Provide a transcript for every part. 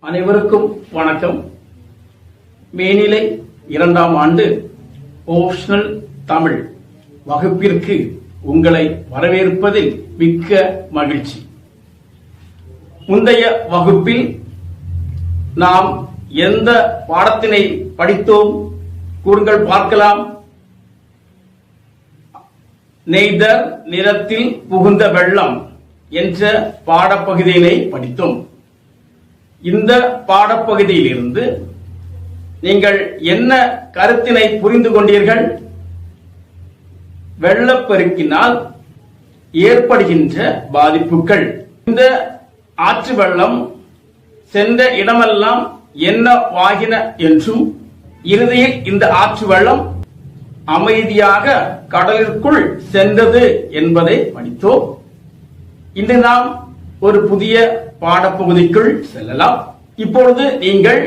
அனைவருக்கும் வணக்கம். மேனிலை 2ஆம் ஆண்டு ஓப்ஷனல் தமிழ் வகுப்பிற்கு உங்களை வரவேற்பதில் மிக்க மகிழ்ச்சி. முந்தைய வகுப்பில் நாம் எந்த பாடத்தினை படித்தோம் கூறுங்கள் பார்க்கலாம். நெய்தர் நிறத்தில் புகுந்த வெள்ளம் என்ற பாடப்பகுதியினை படித்தோம். இந்த பாடப்பகுதியிலிருந்து நீங்கள் என்ன கருத்தினை புரிந்து கொண்டீர்கள்? வெள்ளப்பெருக்கினால் ஏற்படுகின்ற பாதிப்புகள், இந்த ஆற்று வெள்ளம் சென்ற இடமெல்லாம் என்ன வாகின என்றும் இறுதியில் இந்த ஆற்று வெள்ளம் அமைதியாக கடலிற்குள் சென்றது என்பதை படித்தோம். இன்று நாம் ஒரு புதிய பாடப்பகுதிக்குள் செல்லலாம். இப்பொழுது நீங்கள்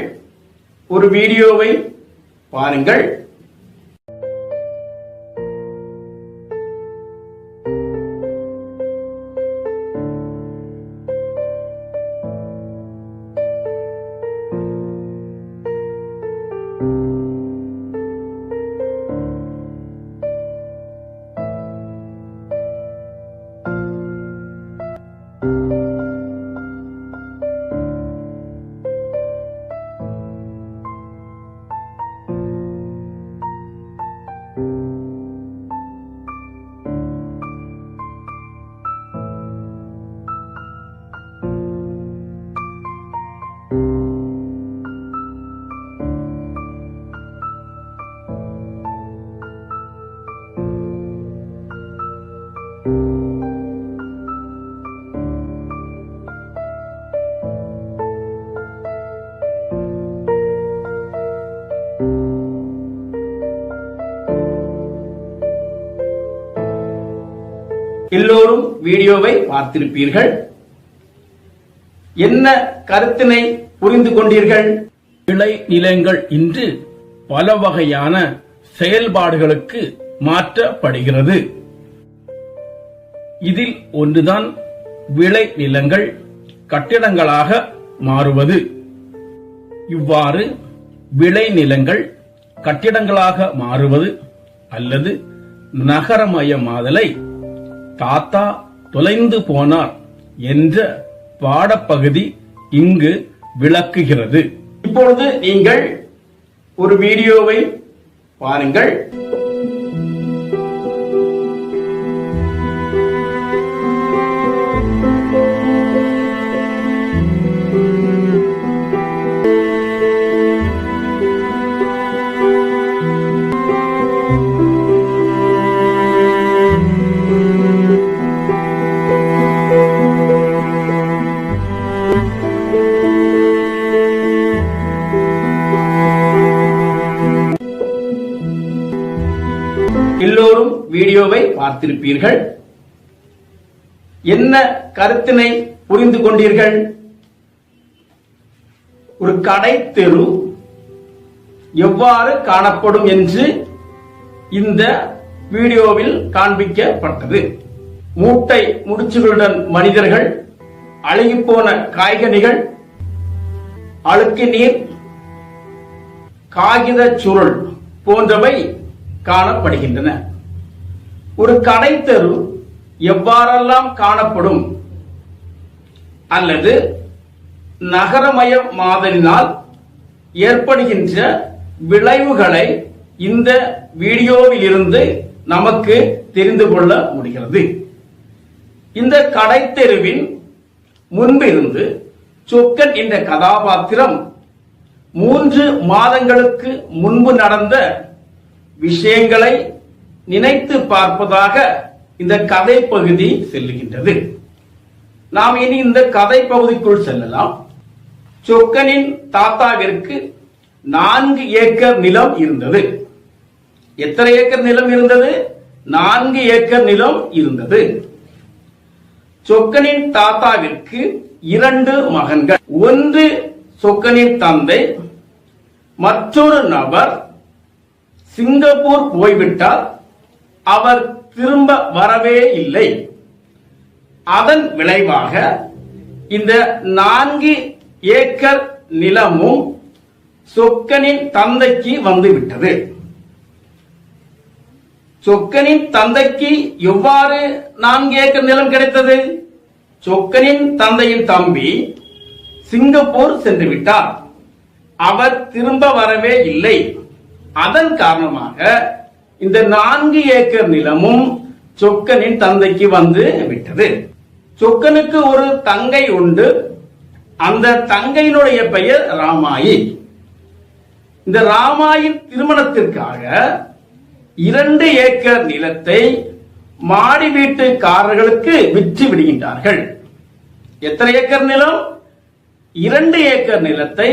ஒரு வீடியோவை பாருங்கள். எல்லோரும் வீடியோவை பார்த்திருப்பீர்கள். என்ன கருத்தினை புரிந்து கொண்டீர்கள்? விளை நிலங்கள் இன்று பல வகையான செயல்பாடுகளுக்கு மாற்றப்படுகிறது. இதில் ஒன்றுதான் விளை நிலங்கள் கட்டிடங்களாக மாறுவது. இவ்வாறு விளை நிலங்கள் கட்டிடங்களாக மாறுவது அல்லது நகரமயமாதலை தாத்தா தொலைந்து போனார் என்ற பாடப்பகுதி இங்கு விளக்குகிறது. இப்பொழுது நீங்கள் ஒரு வீடியோவை பாருங்கள். எல்லோரும் வீடியோவை பார்த்திருப்பீர்கள். என்ன கருத்தினை புரிந்து கொண்டீர்கள்? ஒரு கடை தெரு எவ்வாறு காணப்படும் என்று இந்த வீடியோவில் காண்பிக்கப்பட்டது. மூட்டை முடிச்சுகளுடன் மனிதர்கள், அழுகிப்போன காய்கனிகள், அழுக்கு நீர், காகித சுருள் போன்றவை காணப்படுகின்றன. ஒரு கடை தெரு எவ்வாறெல்லாம் காணப்படும் அல்லது நகரமயமாதலினால் ஏற்படுகின்ற விளைவுகளை இந்த வீடியோவில் இருந்து நமக்கு தெரிந்து கொள்ள முடிகிறது. இந்த கடை தெருவின் முன்பிருந்து சொக்கன் என்ற கதாபாத்திரம் 3 மாதங்களுக்கு முன்பு நடந்த விஷயங்களை நினைத்து பார்ப்பதாக இந்த கதை பகுதி செல்லுகின்றது. நாம் இனி இந்த கதை பகுதிக்குள் செல்லலாம். சொக்கனின் தாத்தாவிற்கு 4 ஏக்கர் நிலம் இருந்தது. எத்தனை ஏக்கர் நிலம் இருந்தது? 4 ஏக்கர் நிலம் இருந்தது. சொக்கனின் தாத்தாவிற்கு 2 மகன்கள். ஒன்று சொக்கனின் தந்தை, மற்றொரு நபர் சிங்கப்பூர் போய்விட்டார். அவர் திரும்ப வரவே இல்லை. அதன் விளைவாக இந்த 4 ஏக்கர் நிலமும் சொக்கனின் தந்தைக்கு வந்துவிட்டது. சொக்கனின் தந்தைக்கு எவ்வாறு 4 ஏக்கர் நிலம் கிடைத்தது? சொக்கனின் தந்தையின் தம்பி சிங்கப்பூர் சென்று விட்டார். அவர் திரும்ப வரவே இல்லை. அதன் காரணமாக இந்த 4 ஏக்கர் நிலமும் சொக்கனின் தந்தைக்கு வந்து விட்டது. சொக்கனுக்கு ஒரு தங்கை உண்டு. அந்த தங்கையினுடைய பெயர் ராமாயி. இந்த ராமாயின் திருமணத்திற்காக 2 ஏக்கர் நிலத்தை மாடி வீட்டுக்காரர்களுக்கு விற்று விடுகின்றார்கள். எத்தனை ஏக்கர் நிலம்? 2 ஏக்கர் நிலத்தை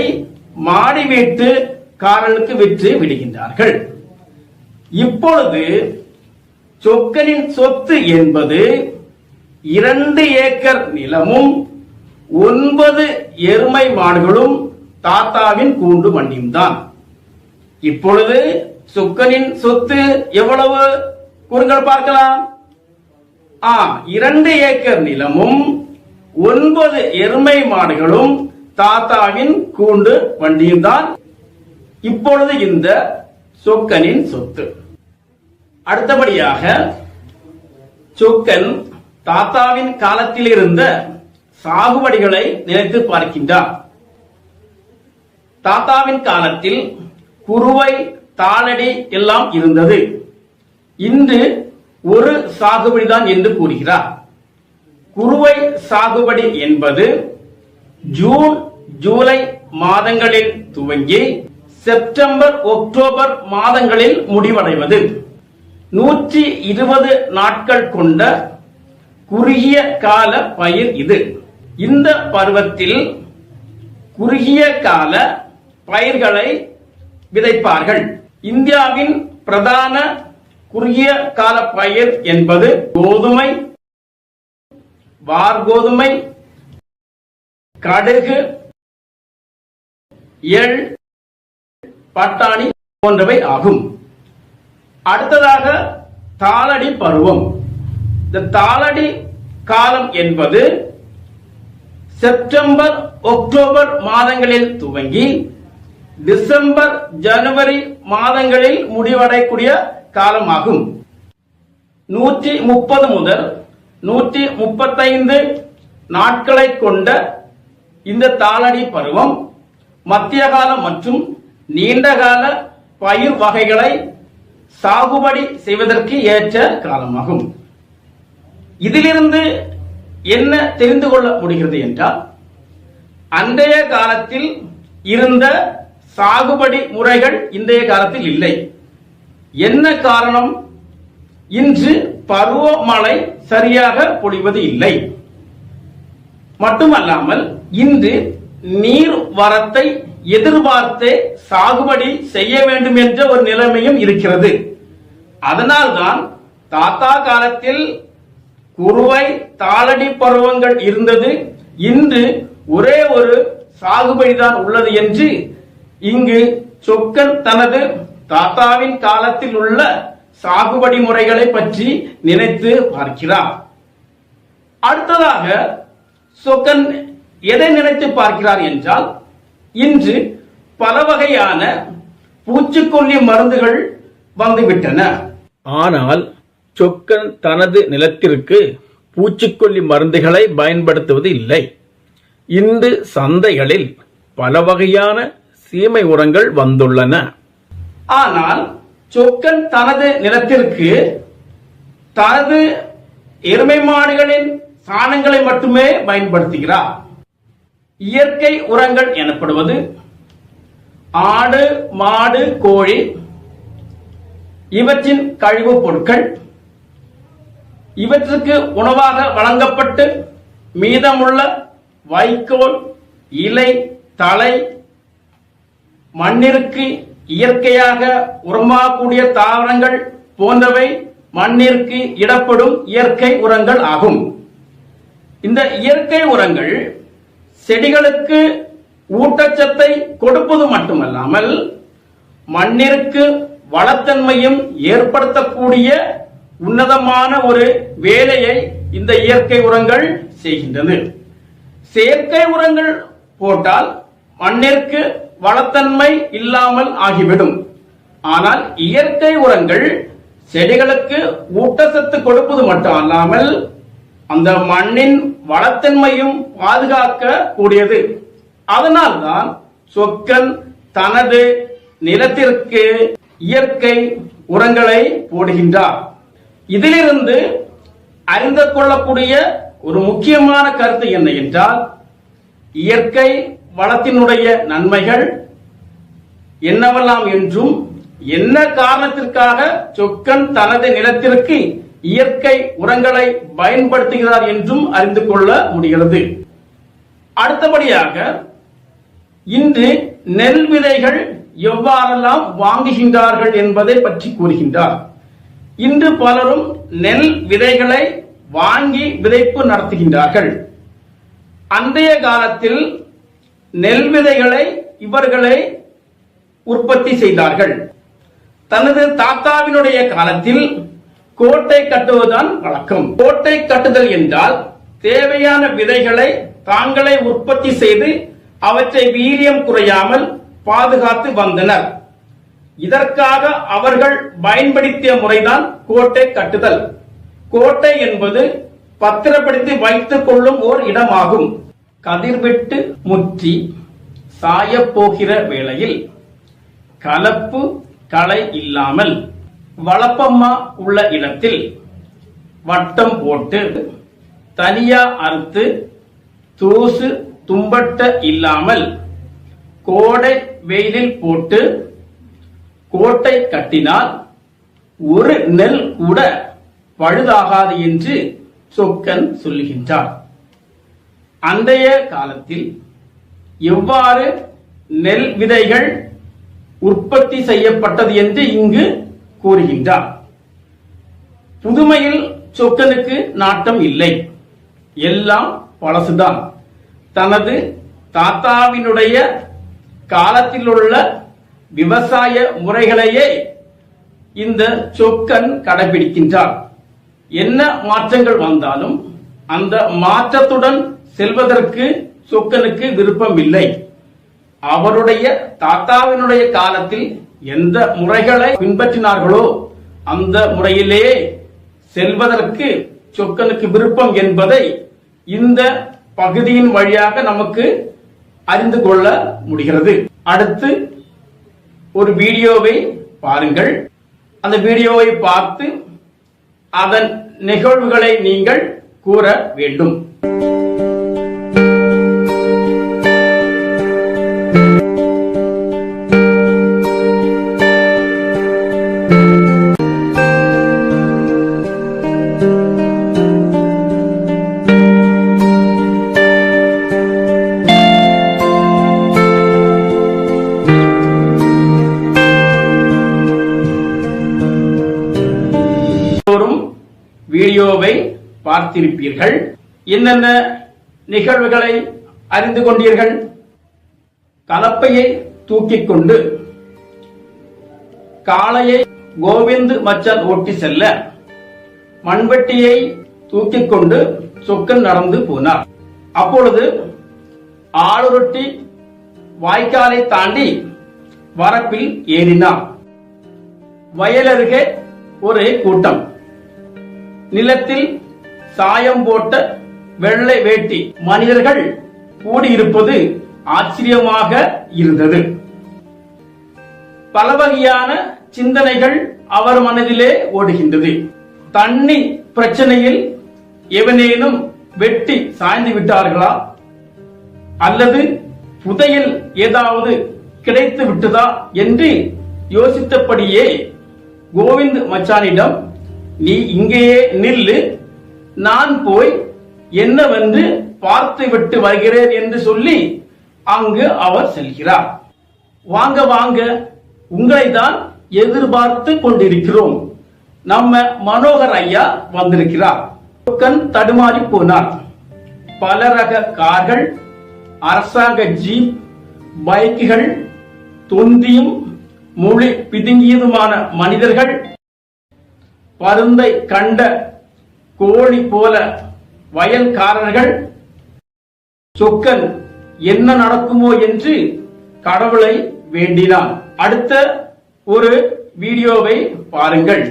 மாடி வீட்டுக்காரர்களுக்கு விற்று விடுகின்றார்கள். இப்பொழுது சொக்கனின் சொத்து என்பது 2 ஏக்கர் நிலமும் 9 எருமை மாடுகளும் தாத்தாவின் கூண்டு வண்டியும் தான். இப்பொழுது சொக்கனின் சொத்து எவ்வளவு கூறுங்கள் பார்க்கலாம். 2 ஏக்கர் நிலமும் 9 எருமை மாடுகளும் தாத்தாவின் கூண்டு வண்டியும் தான் இப்பொழுது இந்த சொக்கனின் சொத்து. அடுத்தபடியாக சொக்கன் தாத்தாவின் காலத்தில் இருந்த சாகுபடிகளை நினைத்து பார்க்கின்றார். தாத்தாவின் காலத்தில் குறுவை, தாளடி எல்லாம் இருந்தது. இன்று ஒரு சாகுபடிதான் என்று கூறுகிறார். குறுவை சாகுபடி என்பது ஜூன், ஜூலை மாதங்களில் துவங்கி செப்டம்பர், அக்டோபர் மாதங்களில் முடிவடைவது. 120 நாட்கள் கொண்ட குறுகிய கால பயிர் இது. இந்த பருவத்தில் குறுகிய கால பயிர்களை விதைப்பார்கள். இந்தியாவின் பிரதான குறுகிய கால பயிர் என்பது கோதுமை, வார்கோதுமை, கடுகு, எள், பட்டாணி போன்றவை ஆகும். அடுத்ததாக தாளடி பருவம். இந்த தாளடி காலம் என்பது செப்டம்பர், அக்டோபர் மாதங்களில் துவங்கி டிசம்பர், ஜனவரி மாதங்களில் முடிவடையக்கூடிய காலமாகும். 130 முதல் 135 நாட்களை கொண்ட இந்த தாளடி பருவம் மத்திய கால மற்றும் நீண்ட கால பயிர் வகைகளை சாகுபடி செய்வதற்கு ஏற்ற காலமாகும். இதிலிருந்து என்ன தெரிந்து கொள்ள முடிகிறது என்றால், அன்றைய காலத்தில் இருந்த சாகுபடி முறைகள் இன்றைய காலத்தில் இல்லை. என்ன காரணம்? இன்று பருவமழை சரியாக பொழிவது இல்லை. மட்டுமல்லாமல் இன்று நீர் வரத்தை எதிர்பார்த்து சாகுபடி செய்ய வேண்டும் என்ற ஒரு நிலைமையும் இருக்கிறது. அதனால்தான் தாத்தா காலத்தில் குறுவை, தாளடி பருவங்கள் இருந்தது. இன்று ஒரே ஒரு சாகுபடிதான் உள்ளது என்று இங்கு சொக்கன் தனது தாத்தாவின் காலத்தில் உள்ள சாகுபடி முறைகளை பற்றி நினைத்து பார்க்கிறார். அடுத்ததாக சொக்கன் எதை நினைத்து பார்க்கிறார் என்றால், இன்று பல வகையான பூச்சிக்கொல்லி மருந்துகள் வந்துவிட்டன. ஆனால் சொக்கன் தனது நிலத்திற்கு பூச்சிக்கொல்லி மருந்துகளை பயன்படுத்துவது இல்லை. இன்று சந்தைகளில் பல வகையான சீமை உரங்கள் வந்துள்ளன. ஆனால் சொக்கன் தனது நிலத்திற்கு தனது எருமை மாடுகளின் சாணங்களை மட்டுமே பயன்படுத்துகிறார். இயற்கை உரங்கள் எனப்படுவது ஆடு, மாடு, கோழி இவற்றின் கழிவுப் பொருட்கள், இவற்றுக்கு உணவாக வழங்கப்பட்டு மீதமுள்ள வைக்கோல், இலை, தழை, மண்ணிற்கு இயற்கையாக உரமாகக்கூடிய தாவரங்கள் போன்றவை மண்ணிற்கு இடப்படும் இயற்கை உரங்கள் ஆகும். இந்த இயற்கை உரங்கள் செடிகளுக்கு ஊட்டச்சத்தை கொடுப்பது மட்டுமல்லாமல் மண்ணிற்கு வளத்தன்மையும் ஏற்படுத்தக்கூடிய உன்னதமான ஒரு வேலையை இந்த இயற்கை உரங்கள் செய்கின்றன. செயற்கை உரங்கள் போட்டால் மண்ணிற்கு வளத்தன்மை இல்லாமல் ஆகிவிடும். ஆனால் இயற்கை உரங்கள் செடிகளுக்கு ஊட்டச்சத்து கொடுப்பது மட்டும் அல்லாமல் அந்த மண்ணின் வளத்தன்மையும் பாதுகாக்க கூடியது. அதனால்தான் சொக்கன் தனது நிலத்திற்கு இயற்கை உரங்களை போடுகின்றார். இதிலிருந்து அறிந்து கொள்ளக்கூடிய ஒரு முக்கியமான கருத்து என்ன என்றால், இயற்கை வளத்தினுடைய நன்மைகள் என்னவெல்லாம் என்றும் என்ன காரணத்திற்காக சொக்கன் தனது நிலத்திற்கு இயற்கை உரங்களை பயன்படுத்துகிறார் என்றும் அறிந்து கொள்ள முடிகிறது. அடுத்தபடியாக இன்று நெல் விதைகள் எவ்வாறெல்லாம் வாங்குகின்றார்கள் என்பதை பற்றி கூறுகின்றார். இன்று பலரும் நெல் விதைகளை வாங்கி விதைப்பு நடத்துகின்றார்கள். அன்றைய காலத்தில் நெல் விதைகளை இவர்களை உற்பத்தி செய்தார்கள். தனது தாத்தாவினுடைய காலத்தில் கோட்டை கட்டுவதுதான் வழக்கம். கோட்டை கட்டுதல் என்றால் தேவையான விதைகளை தாங்களே உற்பத்தி செய்து அவற்றை வீரியம் குறையாமல் பாதுகாத்து வந்தனர். இதற்காக அவர்கள் பயன்படுத்திய முறைதான் கோட்டை கட்டுதல். கோட்டை என்பது பத்திரப்படுத்தி வைத்துக் கொள்ளும் ஓர் இடமாகும். கதிர்விட்டு முற்றி சாயப் போகிற வேளையில் கலப்பு களை இல்லாமல் வளப்பம்மா உள்ள இடத்தில் வட்டம் போட்டு தனியா அறுத்து தூசு தும்பட்ட இல்லாமல் கோடை வெயிலில் போட்டு கோட்டை கட்டினால் ஒரு நெல் கூட பழுதாகாது என்று சொக்கன் சொல்லுகின்றார். அன்றைய காலத்தில் எவ்வாறு நெல் விதைகள் உற்பத்தி செய்யப்பட்டது என்று இங்கு கூறுகின்றார். புதுமையில் சொக்கனுக்கு நாட்டம் இல்லை, எல்லாம் பழசுதான். தனது தாத்தாவினுடைய காலத்தில் உள்ள விவசாய முறைகளையே இந்த சொக்கன் கடைபிடிக்கின்றார். என்ன மாற்றங்கள் வந்தாலும் அந்த மாற்றத்துடன் செல்வதற்கு சொக்கனுக்கு விருப்பம் இல்லை. அவருடைய தாத்தாவினுடைய காலத்தில் எந்த முறைகளை பின்பற்றினார்களோ அந்த முறையிலே செல்வதற்கு சொக்கனுக்கு விருப்பம் என்பதை இந்த பகுதியின் வழியாக நமக்கு அறிந்து கொள்ள முடிகிறது. அடுத்து ஒரு வீடியோவை பாருங்கள். அந்த வீடியோவை பார்த்து அதன் நிகழ்வுகளை நீங்கள் கூற வேண்டும். வீடியோவை பார்த்திருப்பீர்கள். என்னென்ன நிகழ்வுகளை அறிந்து கொண்டீர்கள்? கலப்பையை தூக்கிக் கொண்டு காளையை கோவிந்து மச்சான் ஓட்டி செல்ல மண்வெட்டியை தூக்கிக் கொண்டு சொக்கன் நடந்து போனார். அப்பொழுது ஆளுருட்டி வாய்க்காலை தாண்டி வரப்பில் ஏறினார். வயலருகே ஒரு கூட்டம். நிலத்தில் சாயம் போட்ட வெள்ளை வேட்டி மனிதர்கள் கூடியிருப்பது ஆச்சரியமாக இருந்தது. பல வகையான சிந்தனைகள் அவர் மனதிலே ஓடுகின்றது. தண்ணி பிரச்சனையில் எவனேனும் வெட்டி சாய்ந்து விட்டார்களா, அல்லது புதையல் ஏதாவது கிடைத்து விட்டதா என்று யோசித்தபடியே கோவிந்த் மச்சானிடம், நீ இங்கேயே நில்லு, நான் போய் என்னவென்று பார்த்து விட்டு வருகிறேன் என்று சொல்லி அங்கு அவர் செல்கிறார். வாங்க வாங்க, உங்களை தான் எதிர்பார்த்து கொண்டிருக்கிறோம். நம்ம மனோகர் ஐயா வந்திருக்கிறார். சொக்கன் தடுமாறி போனார். பல ரக கார்கள், அரசாங்க ஜீப், பைக்குகள், தொந்தியும் மொழி பிதுங்கியதுமான மனிதர்கள், பருந்தை கண்ட கோழி போல வயல்காரர்கள். சொக்கன் என்ன நடக்குமோ என்று கடவுளை வேண்டினான். அடுத்த ஒரு வீடியோவை பாருங்கள்.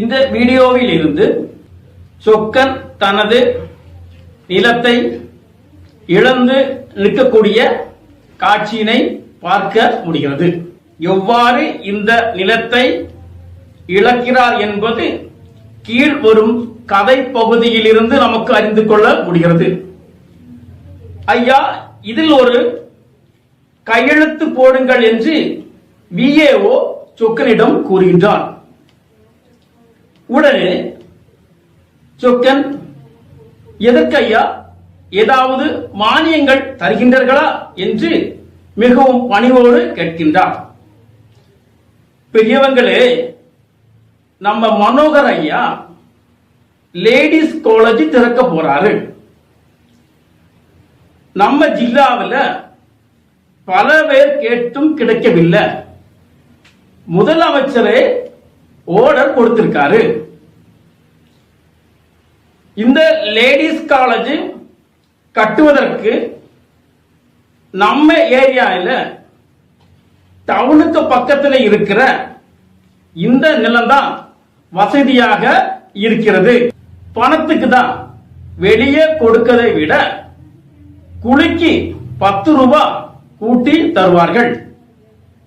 இந்த வீடியோவில் இருந்து சொக்கன் தனது நிலத்தை இழந்து நிற்கக்கூடிய காட்சியினை பார்க்க முடிகிறது. எவ்வாறு இந்த நிலத்தை இழக்கிறார் என்பது கீழ் வரும் கதை பகுதியில் இருந்து நமக்கு அறிந்து கொள்ள முடிகிறது. ஐயா, இதில் ஒரு கையெழுத்து போடுங்கள் என்று விஏஓ சொக்கனிடம் கூறுகின்றார். உடனே சொக்கன், எதற்கையா, ஏதாவது மானியங்கள் தருகின்றீர்களா என்று மிகவும் பணிவோடு கேட்கின்றார். பெரியவங்களே, நம்ம மனோகர் ஐயா லேடிஸ் காலேஜ் திறக்க போறாரு. நம்ம ஜில்லாவில் பல பேர் கேட்டும் கிடைக்கவில்லை. முதலமைச்சரே ஆர்டர் கொடுத்திருக்காரு. இந்த லேடிஸ் காலேஜ் கட்டுவதற்கு நம்ம ஏரியாவில் டவுனுக்கு பக்கத்தில் இருக்கிற இந்த நிலம்தான் வசதியாக இருக்கிறது. பணத்துக்கு தான் வெளியே கொடுக்கதை விட குளிக்கு 10 ரூபாய் கூட்டி தருவார்கள்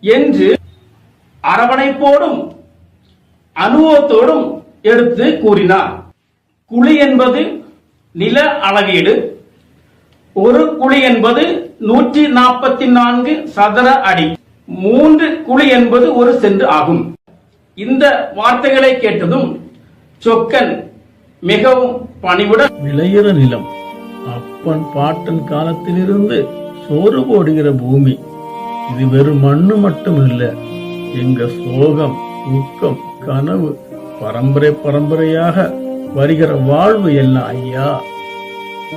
என்று அரவணைப்போடும் அனுபவத்தோடும் எடுத்து கூறினார். குழி என்பது நில அளவீடு. ஒரு குழி என்பது 144 சதுர அடி. 3 குழி என்பது 1 சென்ட் ஆகும். இந்த வார்த்தைகளை கேட்டதும் சொக்கன் மிகவும் பணிவுடன், விளையிற நிலம், அப்பன் பாட்டன் காலத்திலிருந்து சோறு போடுகிற பூமி, இது வெறும் மண்ணு மட்டும் இல்ல, எங்க சோகம், துக்கம், கனவு, பரம்பரை பரம்பரையாக வருகிற வாழ்வு எல்லாம். ஐயா,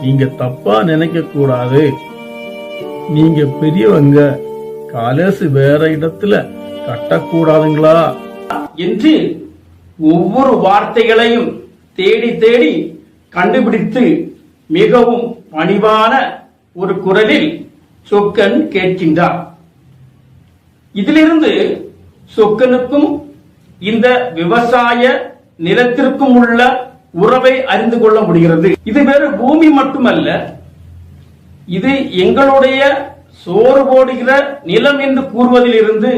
நீங்க தப்பா நினைக்க கூடாது. நீங்க பெரியவங்க, காலேசு வேற இடத்துல கட்டக்கூடாதுங்களா என்று ஒவ்வொரு வார்த்தைகளையும் தேடி தேடி கண்டுபிடித்து மிகவும் பணிவான ஒரு குரலில் சொக்கன் கேட்கின்றார். இதிலிருந்து சொக்கனுக்கும் இந்த விவசாய நிலத்திற்கும் உள்ள உறவை அறிந்து கொள்ள முடிகிறது. இது வேறு பூமி மட்டுமல்ல, இது எங்களுடைய சோறு போடுகிற நிலம் என்று கூறுவதிலிருந்து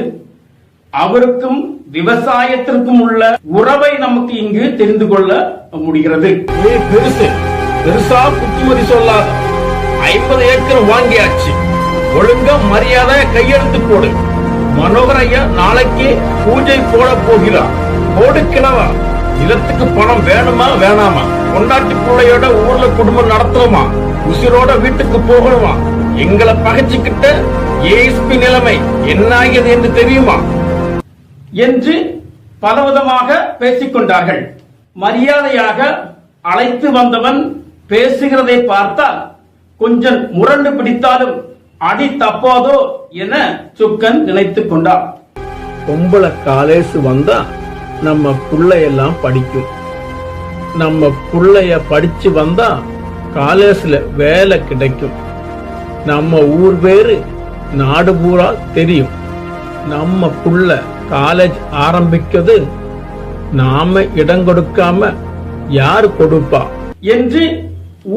அவருக்கும் விவசாயத்திற்கும் உள்ள உறவை நமக்கு இங்கு தெரிந்து கொள்ள முடிகிறது. பெருசா புத்திமதி சொல்லாத, 50 ஏக்கர் வாங்கியாச்சு, ஒழுங்கா மரியாதை கையெழுத்து போடு. மனோகர் ஐயா நாளைக்கு பூஜை போட போகிறார். போடு கிழவா, நிலத்துக்கு பணம் வேணுமா வேணாமா? கொண்டாட்டி பிள்ளையோட ஊர்ல குடும்பம் நடத்துவோமா? உசிரோட வீட்டுக்கு போகணுமா? எங்களை பகைச்சுக்கிட்ட ஏஎஸ்பி நிலைமை என்ன ஆகியது என்று தெரியுமா என்று பலவிதமாக பேசிக்கொண்டார்கள். மரியாதையாக அழைத்து வந்தவன் பேசுகிறதை பார்த்தால் கொஞ்சம் முரண்டு பிடித்தாலும் அடி தப்பாதோ என சொக்கன் நினைத்துக் கொண்டார். பொம்பளை காலேசு வந்தா நம்ம புள்ளையெல்லாம் படிக்கும். நம்ம புள்ளைய படிச்சு வந்தா காலேஜ்ல வேலை கிடைக்கும். நம்ம ஊர் பேரு நாடு பூரா தெரியும். நம்ம புள்ள காலேஜ் ஆரம்பிக்கிறது நாம இடம் கொடுக்காம யாரு கொடுப்பா என்று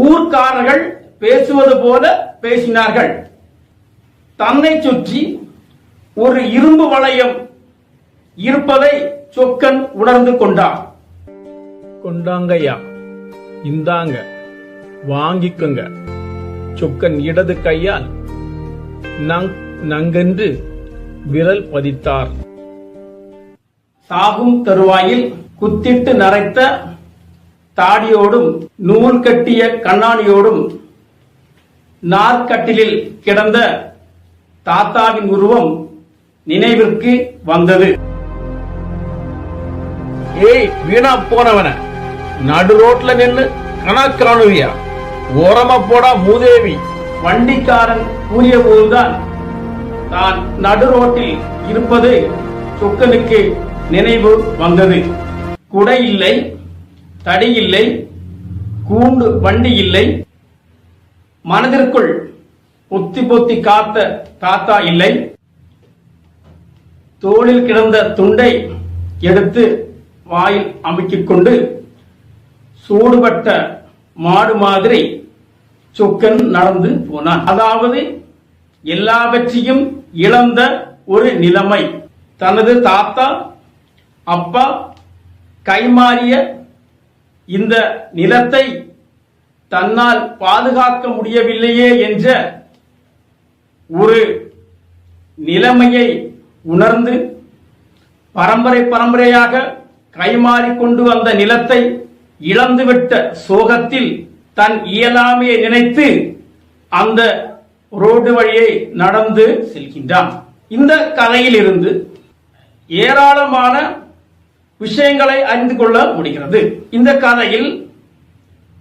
ஊர்க்காரர்கள் பேசுவது போல பேசினார்கள். தன்னை சுற்றி ஒரு இரும்பு வளையம் இருப்பதை சொக்கன் உணர்ந்து கொண்டார். கொண்டாங்கய்யா, இந்தாங்க, வாங்கிக்கோங்க. சொக்கன் இடது கையால் நங்கென்று விரல் பதித்தார். சாகும் தருவாயில் குத்திட்டு நரைத்த தாடியோடும் நூல் கட்டிய கண்ணாடியோடும் நாற்கட்டிலில் கிடந்த தாத்தாவின் உருவம் நினைவிற்கு வந்தது. ஏய் வீணா போனவன, நடு ரோட்ல நின்னு கணக்கானுவியா? ஓரமா போடா மூதேவி. வண்டிக்காரன் கூறிய போதுதான் தான் நடு ரோட்டில் இருப்பது சொக்கனுக்கு நினைவு வந்தது. குடை இல்லை, தடி இல்லை, கூண்டு வண்டி இல்லை, மனதிற்குள் பொத்தி பொத்தி காத்த தாத்தா இல்லை. தோளில் கிடந்த துண்டை எடுத்து வாயில் அமுக்கிக் கொண்டு சூடுபட்ட மாடு மாதிரி சொக்கன் நடந்து போனான். அதாவது எல்லாவற்றையும் இழந்த ஒரு நிலைமை. தனது தாத்தா அப்பா கைமாறிய இந்த நிலத்தை தன்னால் பாதுகாக்க முடியவில்லையே என்ற ஒரு நிலைமையை உணர்ந்து பரம்பரை பரம்பரையாக கைமாறி கொண்டு வந்த நிலத்தை இழந்துவிட்ட சோகத்தில் தன் இயலாமையை நினைத்து அந்த ரோடு வழியை நடந்து செல்கின்றான். இந்த கதையில் இருந்து ஏராளமான விஷயங்களை அறிந்து கொள்ள முடிகிறது. இந்த கதையில்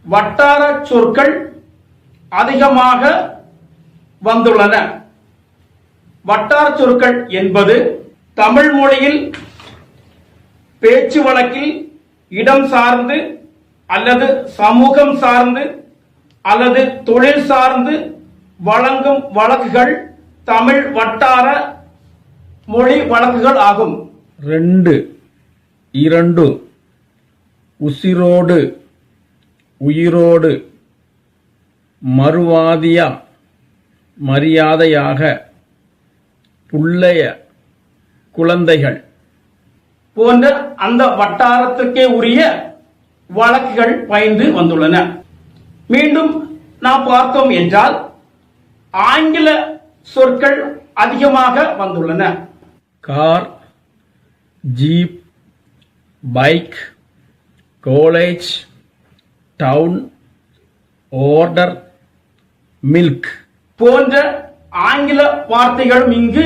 வட்டார சொற்கள் அதிகமாக வந்துள்ளன. வட்டார சொற்கள் என்பது தமிழ் மொழியில் பேச்சு வழக்கில் இடம் சார்ந்து அல்லது சமூகம் சார்ந்து அல்லது தொழில் சார்ந்து வழங்கும் வழக்குகள் தமிழ் வட்டார மொழி வழக்குகள் ஆகும். 2 உசிரோடு உயிரோடு மறுவாதியா மரியாதையாக புள்ளைய குழந்தைகள் போன்ற அந்த வட்டாரத்திற்கே உரிய வழக்குகள் பயந்து வந்துள்ளன. மீண்டும் நாம் பார்த்தோம் என்றால் ஆங்கில சொற்கள் அதிகமாக வந்துள்ளன. Car, jeep, bike, college, town, order, milk போன்ற ஆங்கில வார்த்தைகளும் இங்கு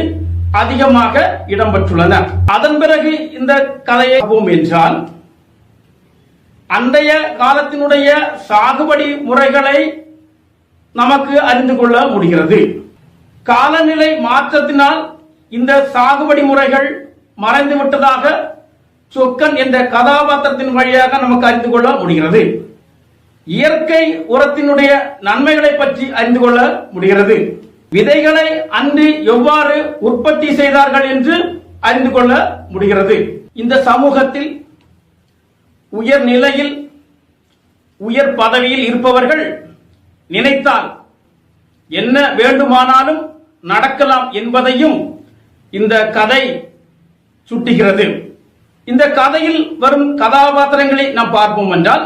அதிகமாக இடம்பெற்றுள்ளன. அதன் பிறகு இந்த கதையை பார்ப்போம் என்றால் அன்றைய காலத்தினுடைய சாகுபடி முறைகளை நமக்கு அறிந்து கொள்ள முடிகிறது. காலநிலை மாற்றத்தினால் இந்த சாகுபடி முறைகள் மறைந்து விட்டதாக சொக்கன் என்ற கதாபாத்திரத்தின் வழியாக நமக்கு அறிந்து கொள்ள முடிகிறது. இயற்கை உரத்தினுடைய நன்மைகளை பற்றி அறிந்து கொள்ள முடிகிறது. விதைகளை அன்று எவ்வாறு உற்பத்தி செய்தார்கள் என்று அறிந்து கொள்ள முடிகிறது. இந்த சமூகத்தில் உயர் நிலையில் உயர் பதவியில் இருப்பவர்கள் நினைத்தால் என்ன வேண்டுமானாலும் நடக்கலாம் என்பதையும் இந்த கதை சுட்டுகிறது. இந்த கதையில் வரும் கதாபாத்திரங்களை நாம் பார்ப்போம் என்றால்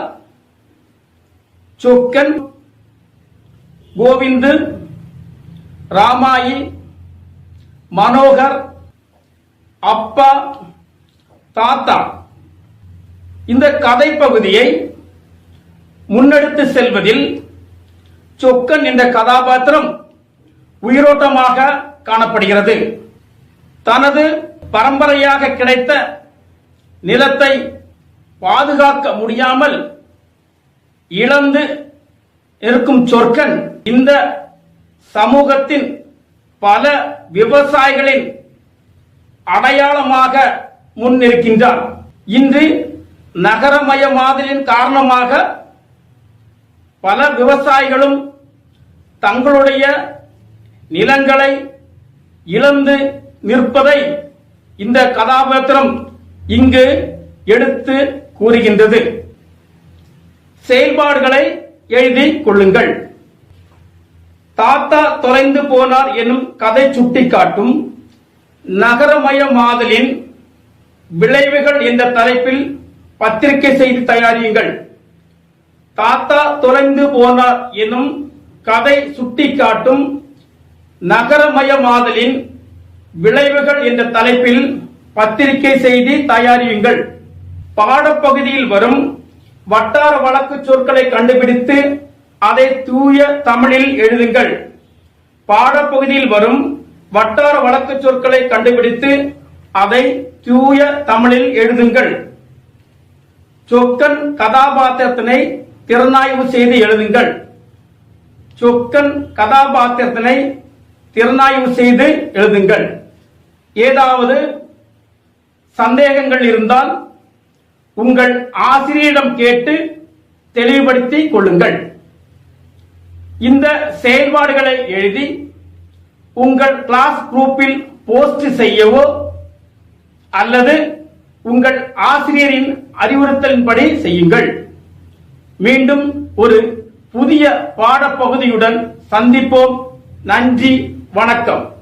சொக்கன், கோவிந்து, ராமாயி, மனோகர், அப்பா, தாத்தா. இந்த கதை பகுதியை முன்னெடுத்து செல்வதில் சொக்கன் என்ற கதாபாத்திரம் உயிரோட்டமாக காணப்படுகிறது. தனது பரம்பரையாக கிடைத்த நிலத்தை பாதுகாக்க முடியாமல் இழந்து இருக்கும் சொக்கன் இந்த சமூகத்தின் பல விவசாயிகளின் அடையாளமாக முன்னிற்கின்றார். இன்று நகரமயமாதலின் காரணமாக பல விவசாயிகளும் தங்களுடைய நிலங்களை இழந்து நிற்பதை இந்த கதாபாத்திரம் இங்கு எடுத்து கூறுகின்றது. செயல்பாடுகளை எழுதிக் கொள்ளுங்கள். தாத்தா தொலைந்து போனார் எனும் கதை சுட்டிக்காட்டும் நகரமயமாதலின் விளைவுகள் என்ற தலைப்பில் பத்திரிகை செய்தி தயாரியுங்கள். தாத்தா தொலைந்து போனார் எனும் கதை சுட்டிக்காட்டும் நகரமயமாதலின் விளைவுகள் என்ற தலைப்பில் பத்திரிகை செய்தி தயாரியுங்கள். பாடப்பகுதியில் வரும் வட்டார வழக்கு சொற்களை கண்டுபிடித்து அதை தூய தமிழில் எழுதுங்கள். பாடப்பகுதியில் வரும் வட்டார வழக்கு சொற்களை கண்டுபிடித்து அதை தூய தமிழில் எழுதுங்கள். சொக்கன் கதாபாத்திரத்தினை திறனாய்வு செய்து எழுதுங்கள். சொக்கன் கதாபாத்திரத்தினை திறனாய்வு செய்து எழுதுங்கள். ஏதாவது சந்தேகங்கள் இருந்தால் உங்கள் ஆசிரியரிடம் கேட்டு தெளிவுபடுத்திக் கொள்ளுங்கள். இந்த செயல்பாடுகளை எழுதி உங்கள் கிளாஸ் குரூப்பில் போஸ்ட் செய்யவோ அல்லது உங்கள் ஆசிரியரின் அறிவுறுத்தலின்படி செய்யுங்கள். மீண்டும் ஒரு புதிய பாடப்பகுதியுடன் சந்திப்போம். நன்றி, வணக்கம்.